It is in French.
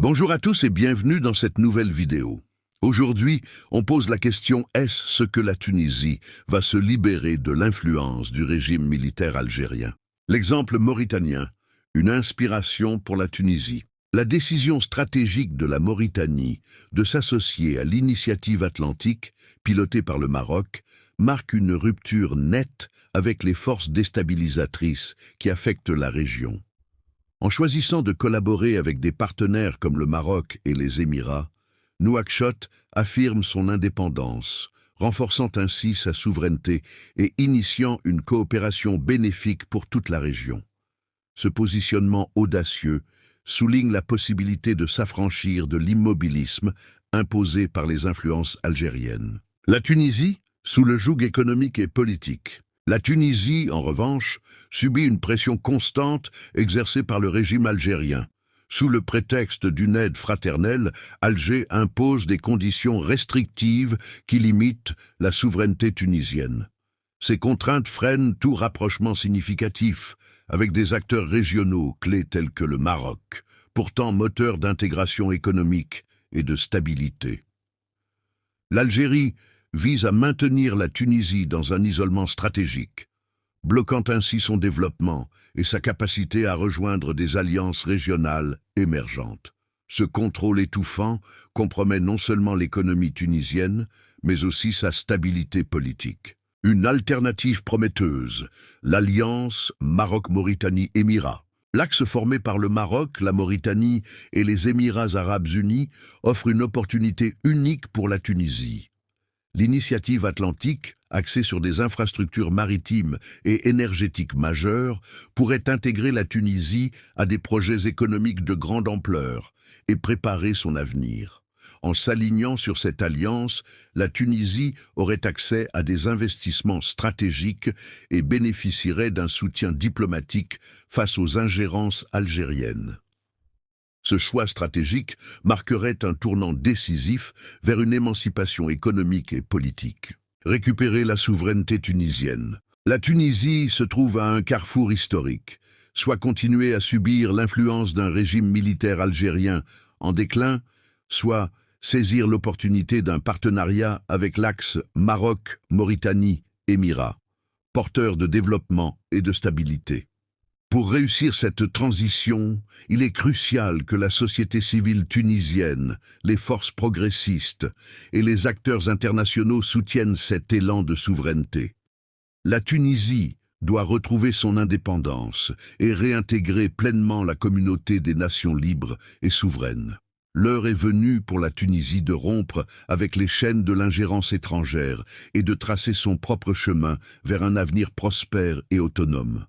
Bonjour à tous et bienvenue dans cette nouvelle vidéo. Aujourd'hui, on pose la question: est-ce ce que la Tunisie va se libérer de l'influence du régime militaire algérien? L'exemple mauritanien, une inspiration pour la Tunisie. La décision stratégique de la Mauritanie de s'associer à l'initiative atlantique, pilotée par le Maroc, marque une rupture nette avec les forces déstabilisatrices qui affectent la région. En choisissant de collaborer avec des partenaires comme le Maroc et les Émirats, Nouakchott affirme son indépendance, renforçant ainsi sa souveraineté et initiant une coopération bénéfique pour toute la région. Ce positionnement audacieux souligne la possibilité de s'affranchir de l'immobilisme imposé par les influences algériennes. La Tunisie, sous le joug économique et politique. La Tunisie, en revanche, subit une pression constante exercée par le régime algérien. Sous le prétexte d'une aide fraternelle, Alger impose des conditions restrictives qui limitent la souveraineté tunisienne. Ces contraintes freinent tout rapprochement significatif avec des acteurs régionaux clés tels que le Maroc, pourtant moteur d'intégration économique et de stabilité. L'Algérie vise à maintenir la Tunisie dans un isolement stratégique, bloquant ainsi son développement et sa capacité à rejoindre des alliances régionales émergentes. Ce contrôle étouffant compromet non seulement l'économie tunisienne, mais aussi sa stabilité politique. Une alternative prometteuse, l'alliance Maroc-Mauritanie-Émirats. L'axe formé par le Maroc, la Mauritanie et les Émirats arabes unis offre une opportunité unique pour la Tunisie. L'initiative atlantique, axée sur des infrastructures maritimes et énergétiques majeures, pourrait intégrer la Tunisie à des projets économiques de grande ampleur et préparer son avenir. En s'alignant sur cette alliance, la Tunisie aurait accès à des investissements stratégiques et bénéficierait d'un soutien diplomatique face aux ingérences algériennes. Ce choix stratégique marquerait un tournant décisif vers une émancipation économique et politique. Récupérer la souveraineté tunisienne. La Tunisie se trouve à un carrefour historique, soit continuer à subir l'influence d'un régime militaire algérien en déclin, soit saisir l'opportunité d'un partenariat avec l'axe Maroc-Mauritanie-Émirats, porteur de développement et de stabilité. Pour réussir cette transition, il est crucial que la société civile tunisienne, les forces progressistes et les acteurs internationaux soutiennent cet élan de souveraineté. La Tunisie doit retrouver son indépendance et réintégrer pleinement la communauté des nations libres et souveraines. L'heure est venue pour la Tunisie de rompre avec les chaînes de l'ingérence étrangère et de tracer son propre chemin vers un avenir prospère et autonome.